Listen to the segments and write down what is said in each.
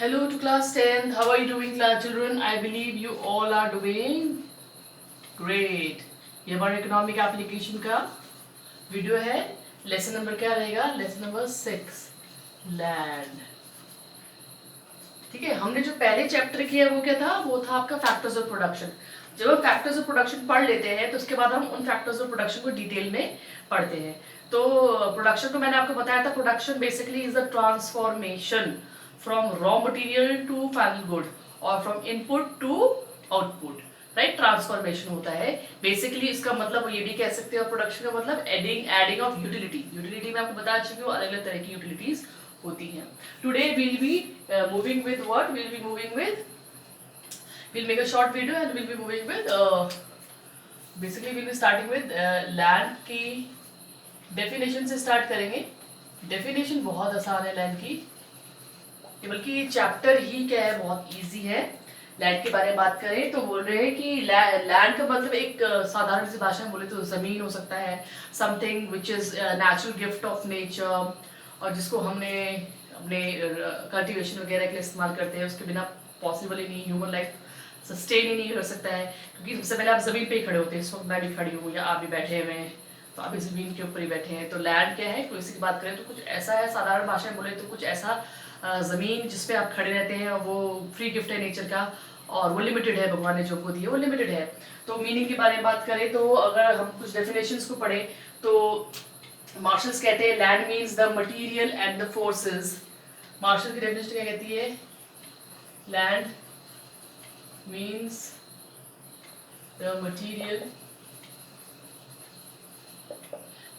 Hello to class 10th. How are you doing, class children? I believe you all are doing great. ये हमारे economic application का video है. Lesson number क्या रहेगा? Lesson number 6, land. ठीक है, हमने जो पहले चैप्टर किया वो क्या था? वो था आपका फैक्टर्स ऑफ प्रोडक्शन. जब हम फैक्टर्स ऑफ प्रोडक्शन पढ़ लेते हैं तो उसके बाद हम उन फैक्टर्स ऑफ प्रोडक्शन को डिटेल में पढ़ते हैं. तो प्रोडक्शन को मैंने आपको बताया था, production basically is the transformation from raw material to final good और from input to output. Right, transformation होता है बेसिकली. इसका मतलब ये भी कह सकते हो प्रोडक्शन का मतलब एडिंग ऑफ यूटिलिटी. यूटिलिटी में आपको बता चुकी हूँ, अलग अलग तरह की यूटिलिटीज होती हैं. Today will be moving with what? Will be moving with, we'll make a short video and we'll be moving with basically we'll be starting with land की definition से start करेंगे. definition बहुत आसान है land की, बल्कि चैप्टर ही क्या है, बहुत इजी है. लैंड के बारे में बात करें तो बोल रहे हैं कि लैंड का मतलब एक साधारण सी भाषा में बोले तो जमीन हो सकता है, something which is natural gift of nature, और जिसको हमने अपने कल्टीवेशन वगैरह के लिए इस्तेमाल करते हैं. उसके बिना पॉसिबल ही नहीं, ह्यूमन लाइफ सस्टेन ही नहीं कर सकता है. क्योंकि सबसे पहले आप जमीन पे ही खड़े होते हैं. इस वक्त मैं भी खड़ी हूँ या आप भी बैठे हुए हैं, तो आप इस जमीन के ऊपर ही बैठे हैं. तो लैंड क्या है, कोई इसी की बात करें तो कुछ ऐसा है, साधारण भाषा में बोले तो कुछ ऐसा ज़मीन जिसपे आप खड़े रहते हैं. वो फ्री गिफ्ट है नेचर का और वो लिमिटेड है, भगवान ने जो को दी है वो लिमिटेड है. तो मीनिंग के बारे में बात करें तो अगर हम कुछ डेफिनेशंस को पढ़ें तो मार्शल्स कहते हैं land means the material and the forces. Marshall की डेफिनेशन क्या कहती है? Land means the material,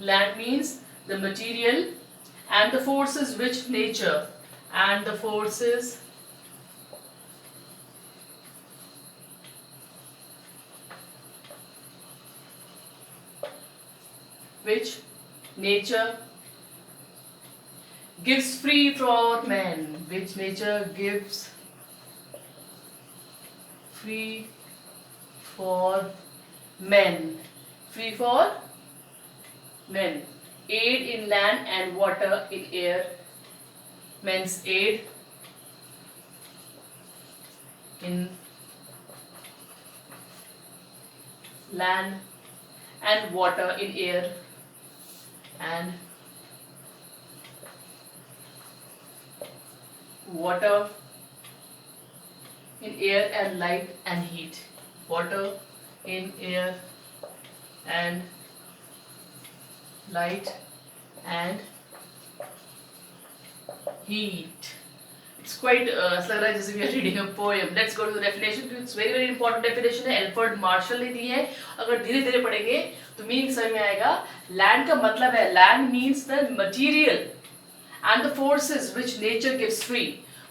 land means the material and the forces which nature and the forces which nature gives free for man, which nature gives free for men, free for men, aid in land and water in air. Men's aid in land and water in air and water in air and light and heat. Water in air and light and heat. It's quite ऐसा लग रहा है जैसे we are reading a poem. Let's go to the definition. It's very very important definition है, Alfred Marshall ने दी है. अगर धीरे धीरे पढ़ेंगे तो मीनिंग समझ में आएगा. लैंड का मतलब है, land means the material and the forces which nature gives free.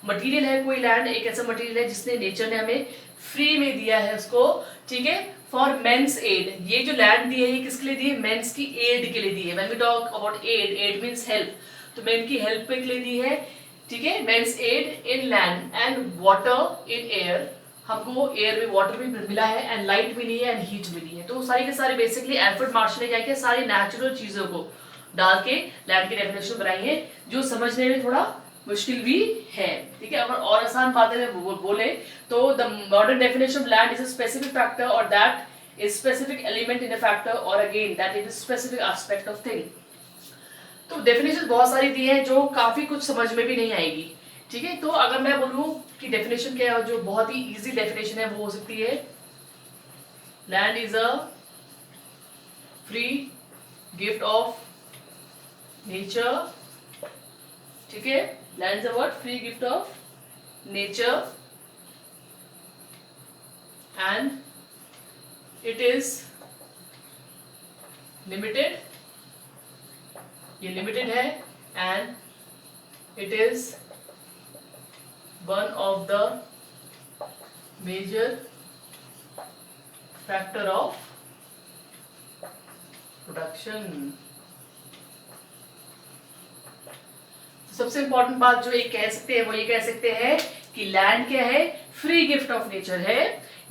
Material है कोई, लैंड एक ऐसा मटीरियल है जिसने नेचर ने हमें फ्री में दिया है उसको. ठीक है, फॉर मेंस एड. ये जो लैंड दी है ये किसके लिए दी है? मेंस की एड के लिए दी है. When we talk about aid, aid means help, तो मेन की हेल्प के लिए दी है. ठीक है, man's aid in land and water in air. हमको एयर में वाटर भी मिला है एंड लाइट मिली है एंड हीट मिली है. तो सारी के सारे बेसिकली एल्फ्रेड मार्शल ने क्या किया, सारी नेचुरल चीजों को डाल के लैंड की डेफिनेशन बनाई है, जो समझने में थोड़ा मुश्किल भी है. ठीक है, अगर और आसान बातें में बोले तो the modern definition of land is a specific factor और that is specific element in a factor और again that is a specific aspect of thing. तो डेफिनेशन बहुत सारी दी है जो काफी कुछ समझ में भी नहीं आएगी. ठीक है, तो अगर मैं बोलूं कि डेफिनेशन क्या है, जो बहुत ही इजी डेफिनेशन है वो हो सकती है land is a free gift of nature. ठीक है, land is a what? Free gift of nature and it is limited. ये limited है and it is one of the major factor of production. सबसे इंपॉर्टेंट बात जो ये कह सकते हैं वो ये कह सकते हैं कि लैंड क्या है, फ्री गिफ्ट ऑफ नेचर है.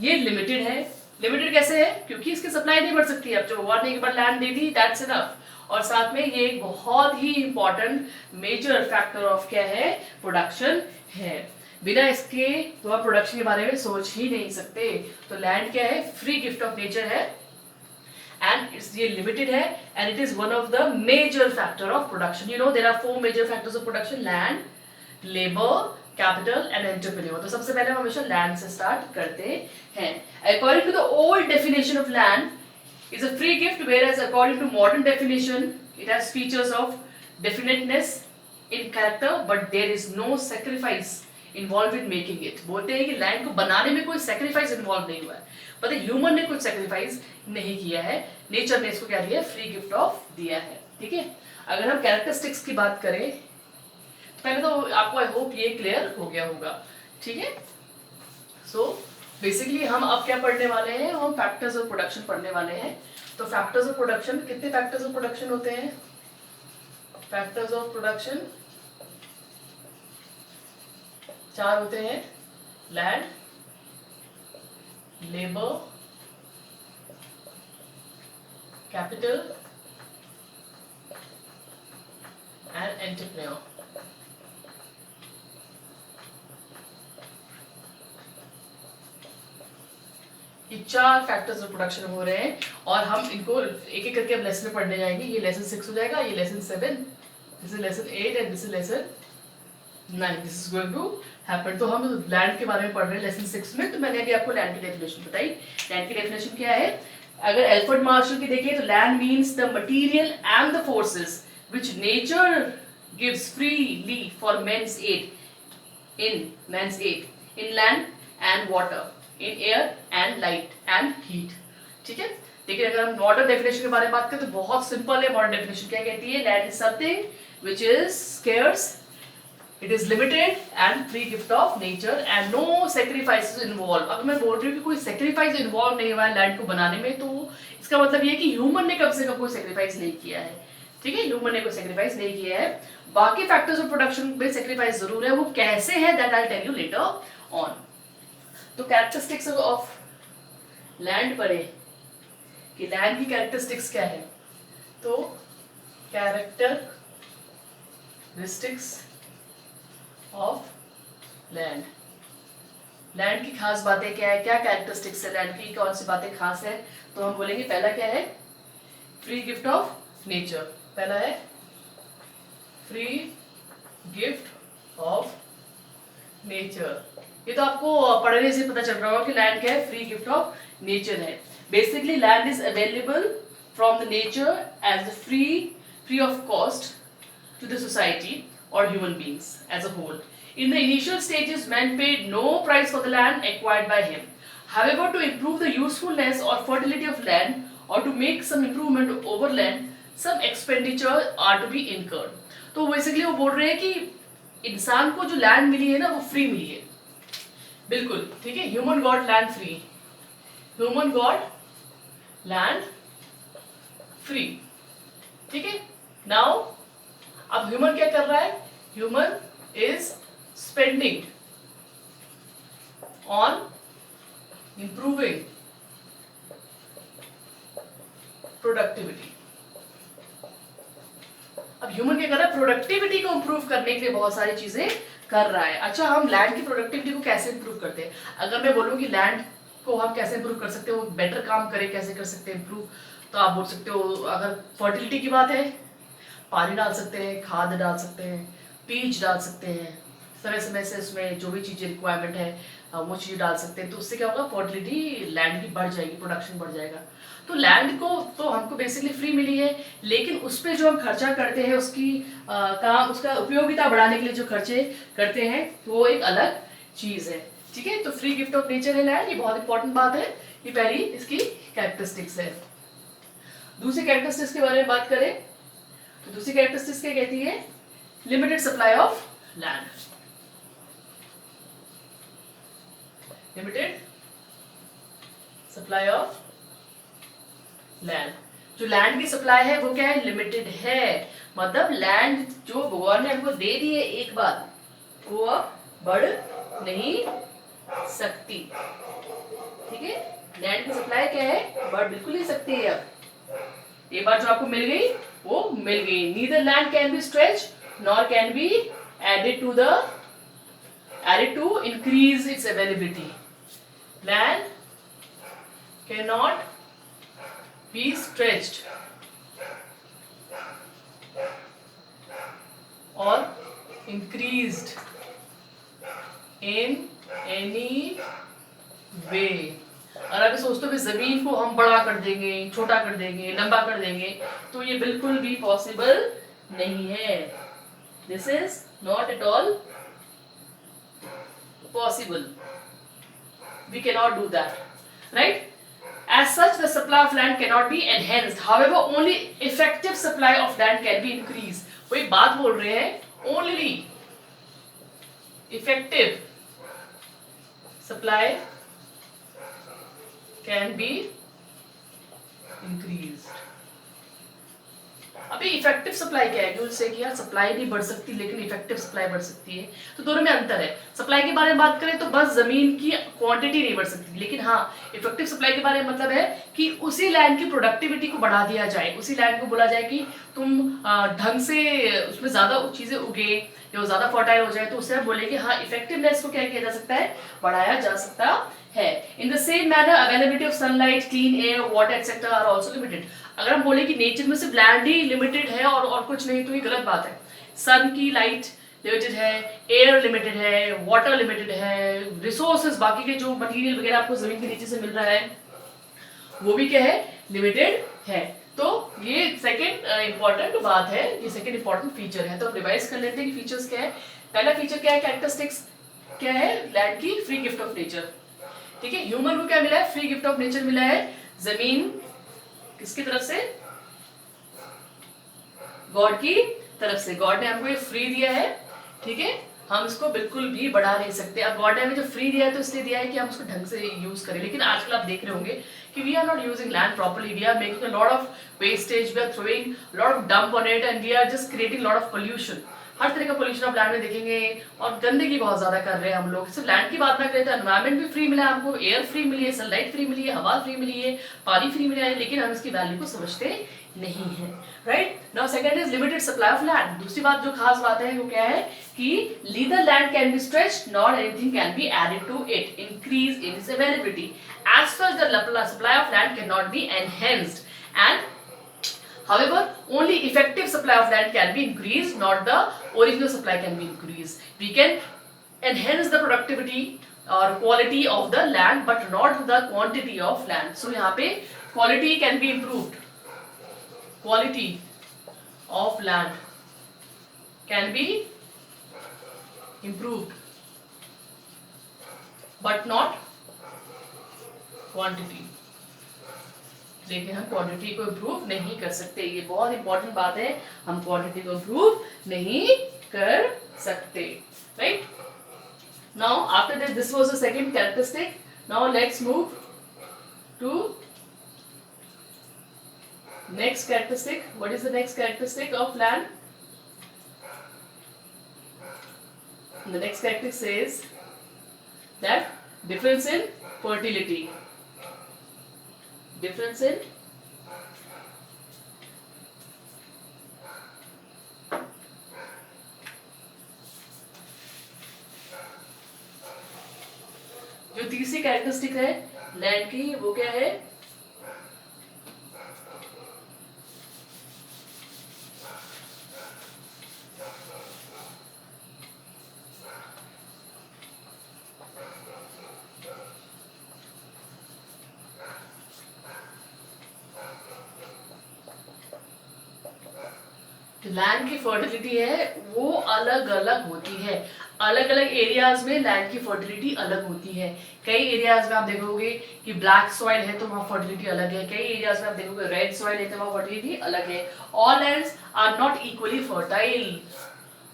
ये लिमिटेड है. लिमिटेड कैसे है? क्योंकि इसकी सप्लाई नहीं बढ़ सकती. अब जो भगवान ने एक बार लैंड दे दी, दैट्स इनफ. और साथ में ये एक बहुत ही इंपॉर्टेंट मेजर फैक्टर ऑफ क्या है, प्रोडक्शन है. बिना इसके तो आप प्रोडक्शन के बारे में सोच ही नहीं सकते। तो लैंड क्या है, फ्री गिफ्ट ऑफ नेचर है and it's ये limited है and it is one of the major factor of production. You know there are 4 major factors of production: land, labor, capital and entrepreneur. तो सबसे पहले हम हमेशा land से start करते हैं. According to the old definition of land is a free gift, whereas according to modern definition it has features of definiteness in character but there is no sacrifice involved in making it. बोलते हैं कि land को बनाने में कोई sacrifice involved नहीं हुआ है, पता है ह्यूमन ने कुछ sacrifice नहीं किया है, नेचर ने इसको क्या दिया है, फ्री गिफ्ट ऑफ दिया है। ठीक है, अगर हम कैरेक्टरिस्टिक्स की बात करें पहले तो आपको आई होप ये क्लियर हो गया होगा। ठीक है, सो बेसिकली हम अब क्या पढ़ने वाले हैं, हम फैक्टर्स ऑफ प्रोडक्शन पढ़ने वाले हैं। तो फैक्टर्स ऑफ प्रोडक्शन, कितने फैक्टर्स ऑफ प्रोडक्शन होते हैं? फैक्टर्स ऑफ प्रोडक्शन 4 होते हैं: land, labour, capital and entrepreneur. ये 4 फैक्टर्स ऑफ प्रोडक्शन हो रहे हैं और हम इनको एक एक करके अब लेसन में पढ़ने जाएंगे। ये लेसन 6 हो जाएगा, ये lesson 7, this is lesson 8 and this is lesson 9। This is going to happen. तो हम लैंड के बारे में पढ़ रहे हैं लेसन 6 में। तो मैंने अभी आपको लैंड की डेफिनेशन बताई। लैंड की डेफिनेशन क्या है? अगर एल्फ्रेड मार्शल की देखें तो land means the material and the forces which nature gives freely for man's aid in land and water, in air and light and heat। ठीक है, लेकिन अगर हम मॉडर्न डेफिनेशन के बारे में बात करें तो बहुत सिंपल है। मॉडर्न डेफिनेशन क्या कहती है? Land is something which is scarce, it is limited and free gift of nature and no sacrifices involve. अगर मैं बोल रही हूँ कि कोई सैक्रिफाइस इन्वॉल्व नहीं हुआ है लैंड को बनाने में, तो इसका मतलब ये है कि ह्यूमन ने कम से कम कोई सैक्रिफाइस नहीं किया है। ठीक है, ह्यूमन ने कोई सैक्रिफाइस नहीं किया है। बाकी फैक्टर्स ऑफ प्रोडक्शन में सैक्रिफाइस जरूर है, वो कैसे है that I tell you later on. तो कैरेक्टरिस्टिक्स ऑफ लैंड पढ़े कि लैंड की कैरेक्टरिस्टिक्स क्या है। तो कैरेक्टरिस्टिक्स ऑफ लैंड, लैंड की खास बातें क्या है, क्या कैरेक्टरिस्टिक्स है लैंड की, कौन सी बातें खास है। तो हम बोलेंगे पहला क्या है? Free gift of nature. पहला है फ्री गिफ्ट ऑफ नेचर। ये तो आपको पढ़ने से पता चल रहा होगा कि लैंड क्या है, फ्री गिफ्ट ऑफ नेचर है। Basically land is available from the nature as free of cost to the society और human beings as a whole. In the initial stages, man paid no price for the land acquired by him. However, to improve the usefulness or fertility of land or to make some improvement over land, some expenditure are to be incurred. तो basically वो बोल रहे हैं कि इंसान को जो land मिली है ना वो फ्री मिली है, बिल्कुल ठीक है। Human got land free, human got land free. ठीक है, नाउ अब ह्यूमन क्या कर रहा है? Human is spending on improving productivity। अब ह्यूमन क्या कर रहा है? प्रोडक्टिविटी को इंप्रूव करने के लिए बहुत सारी चीजें कर रहा है। अच्छा, हम लैंड की प्रोडक्टिविटी को कैसे इंप्रूव करते हैं? अगर मैं बोलूँ कि लैंड को हम कैसे इंप्रूव कर सकते हैं, वो बेटर काम करे, कैसे कर सकते हैं इंप्रूव, तो आप बोल सकते हो अगर फर्टिलिटी की बात है, पानी डाल सकते हैं, खाद डाल सकते हैं, बीज डाल सकते हैं, समय समय से उसमें जो भी चीज़ें रिक्वायरमेंट है वो चीज़ डाल सकते हैं। तो उससे क्या होगा? फर्टिलिटी लैंड की बढ़ जाएगी, प्रोडक्शन बढ़ जाएगा। तो लैंड को तो हमको बेसिकली फ्री मिली है, लेकिन उस पर जो हम खर्चा करते हैं उसकी काम, उसका उपयोगिता बढ़ाने के लिए जो खर्चे करते हैं वो एक अलग चीज़ है। ठीक है, तो फ्री गिफ्ट ऑफ नेचर है लैंड, ये बहुत इंपॉर्टेंट बात है। ये पहली इसकी कैरेक्टरिस्टिक्स है। दूसरी कैरेक्टरिस्टिक्स के बारे में बात करें तो दूसरी कैरेक्टरिस्टिक्स क्या कहती है? Limited supply of land, limited supply of land. जो लैंड की सप्लाई है वो क्या है? लिमिटेड है। मतलब लैंड जो भगवान ने हमको दे दी है एक बार, वो अब बढ़ नहीं सकती। ठीक है, लैंड की सप्लाई क्या है? बढ़ बिल्कुल नहीं सकती है। अब एक बार जो आपको मिल गई वो मिल गई। Neither land can be stretch nor can be added to the added to increase its availability. Land cannot be stretched or increased in any way. और अगर सोचते हो कि जमीन को हम बड़ा कर देंगे, छोटा कर देंगे, लंबा कर देंगे, तो ये बिल्कुल भी पॉसिबल नहीं है. This is not at all possible. We cannot do that, right? As such, the supply of land cannot be enhanced. However, only effective supply of land can be increased. वो एक बात बोल रहे हैं, only effective supply can be increased. अभी effective supply क्या है कि उससे कि यार सप्लाई नहीं बढ़ सकती लेकिन इफेक्टिव सप्लाई बढ़ सकती है, तो दोनों में अंतर है. सप्लाई के बारे में बात करें तो बस जमीन की क्वांटिटी नहीं बढ़ सकती, लेकिन हाँ इफेक्टिव सप्लाई के बारे में मतलब है कि उसी लैंड की प्रोडक्टिविटी को बढ़ा दिया जाए, उसी लैंड को बोला जाए कि तुम ढंग से उसमें ज्यादा चीजें उगे या ज्यादा फर्टाइल हो जाए, तो उससे हम बोले कि हाँ इफेक्टिवनेस को क्या किया जा सकता है, बढ़ाया जा सकता है. In the same manner availability of sunlight, clean air, water etcetera are also limited. अगर हम बोले कि नेचर में सिर्फ लैंड ही लिमिटेड है और कुछ नहीं, तो ये गलत बात है. सन की लाइट लिमिटेड है, एयर लिमिटेड है, वाटर लिमिटेड है, रिसोर्सेज बाकी के जो मटेरियल वगैरह आपको जमीन के नीचे से मिल रहा है वो भी क्या है, लिमिटेड है. तो ये सेकंड इंपॉर्टेंट बात है, ये सेकंड इंपॉर्टेंट फीचर है. तो हम रिवाइज कर लेते हैं कि फीचर्स क्या है. पहला फीचर क्या है, कैरेक्टरिस्टिक्स क्या है लैंड की, फ्री गिफ्ट ऑफ नेचर. ठीक है, ह्यूमन को क्या मिला है, फ्री गिफ्ट ऑफ नेचर मिला है. जमीन किसकी तरफ से, गॉड की तरफ से. गॉड ने हमको ये फ्री दिया है, ठीक है, हम इसको बिल्कुल भी बढ़ा नहीं सकते. अब गॉड ने हमें जो फ्री दिया है तो इसलिए दिया है कि हम उसको ढंग से यूज करें. लेकिन आजकल आप देख रहे होंगे कि we are not using land properly, we are making a lot of wastage, we are throwing lot of dump on it and we are just creating lot of pollution. हर तरह का पोल्यूशन आप लैंड में देखेंगे और गंदगी बहुत ज्यादा कर रहे हैं हम लोग. सिर्फ लैंड की बात ना करें तो एनवायरमेंट भी फ्री मिला है हमको, एयर फ्री मिली है, सनलाइट फ्री मिली है, हवा फ्री मिली है, पानी फ्री मिला है, लेकिन हम इसकी वैल्यू को समझते नहीं है. Right now second is limited supply of land. दूसरी बात जो खास बात है वो क्या है कि neither land can be stretched nor anything can be added to it, increase in its availability. As such, the supply of land cannot be enhanced, and however only effective supply of land can be increased, not the original supply can be increased. We can enhance the productivity or quality of the land but not the quantity of land. So यहाँ पे quality can be improved, quality of land can be improved but not quantity. लेकिन हम quantity को improve नहीं कर सकते. ये बहुत इंपॉर्टेंट बात है, हम क्वांटिटी को इम्प्रूव नहीं कर सकते. Right now after this was the second characteristic. Now let's move to next characteristic. What is the next characteristic of land? The next characteristic says that difference in fertility. Difference in जो तीसरी characteristic है land की वो क्या है? Land की fertility है वो अलग अलग होती है. अलग अलग एरियाज में लैंड की फर्टिलिटी अलग होती है. कई एरियाज में आप देखोगे कि ब्लैक सॉइल है तो वहाँ फर्टिलिटी अलग है. कई एरियाज में आप देखोगे रेड सॉइल है तो वहाँ फर्टिलिटी अलग है. All lands are not equally fertile.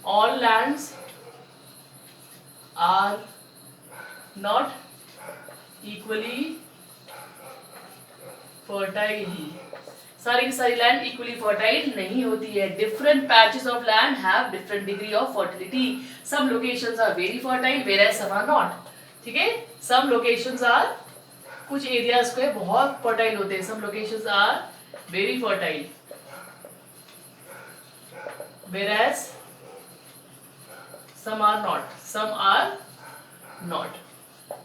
All lands are not equally fertile. सारी की सारी लैंड इक्वली फर्टाइल नहीं होती है. Different patches of land have different degree of fertility. Some locations are very fertile whereas some are not. ठीक है, some locations are, कुछ areas को बहुत फर्टाइल होते हैं. Some locations are very fertile whereas some are not. Some are not.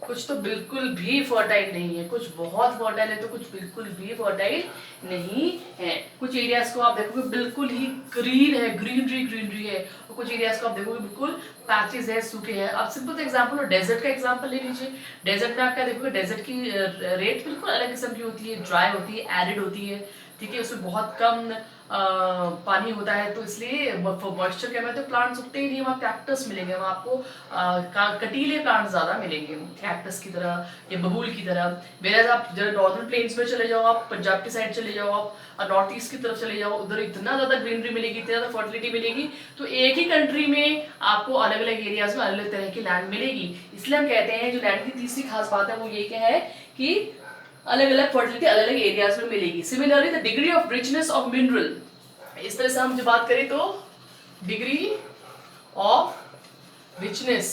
कुछ तो बिल्कुल भी फर्टाइल नहीं है, कुछ बहुत फर्टाइल है तो कुछ बिल्कुल भी फर्टाइल नहीं है। कुछ एरियाज को आप देखोगे बिल्कुल ही ग्रीन है, ग्रीनरी ग्रीनरी है, और कुछ एरियाज को आप देखोगे बिल्कुल पैचेस है, सूखे हैं। आप सिंपल सा एग्जांपल, डेजर्ट का एग्जांपल ले लीजिए। डेजर्ट में आप क्या देखोगे, डेजर्ट की रेट बिल्कुल अलग किस्म की होती है, ड्राई होती है, एरिड होती है, ठीक है, उसमें बहुत कम पानी होता है, तो इसलिए मॉइस्चर क्या तो प्लांट्स उगते ही नहीं, वहाँ कैक्टस मिलेंगे, वहाँ आपको कटीले प्लांट ज्यादा मिलेंगे कैक्टस की तरह या बबूल की तरह। वेराज आप जरा नॉर्दर्न प्लेन्स में चले जाओ, आप पंजाब की साइड चले जाओ, आप नॉर्थ ईस्ट की तरफ चले जाओ, उधर इतना ज्यादा ग्रीनरी मिलेगी, इतनी ज्यादा फर्टिलिटी मिलेगी। तो एक ही कंट्री में आपको अलग अलग एरियाज में अलग अलग तरह की लैंड मिलेगी। इसलिए हम कहते हैं जो लैंड की तीसरी खास बात है वो ये क्या है कि अलग अलग फर्टिलिटी अलग अलग एरियाज में मिलेगी। Similarly the degree of richness of mineral, इस तरह से हम जो बात करें तो degree of richness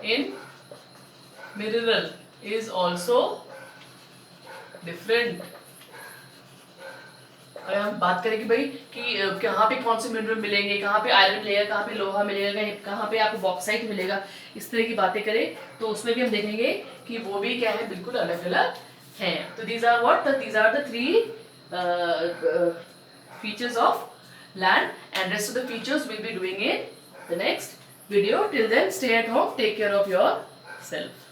in mineral is also different. अगर हम बात करें कि भाई कि कहाँ पे कौन से मिनरल मिलेंगे, कहाँ पे आयरन मिलेगा, कहाँ पे लोहा मिलेगा, कहाँ पे आपको बॉक्साइट मिलेगा, इस तरह की बातें करें तो उसमें भी हम देखेंगे कि वो भी क्या है, बिल्कुल अलग अलग हैं। तो these are what, these are the three features of land, and rest of the features we'll be doing in the next video. Till then, stay at home, take care of yourself.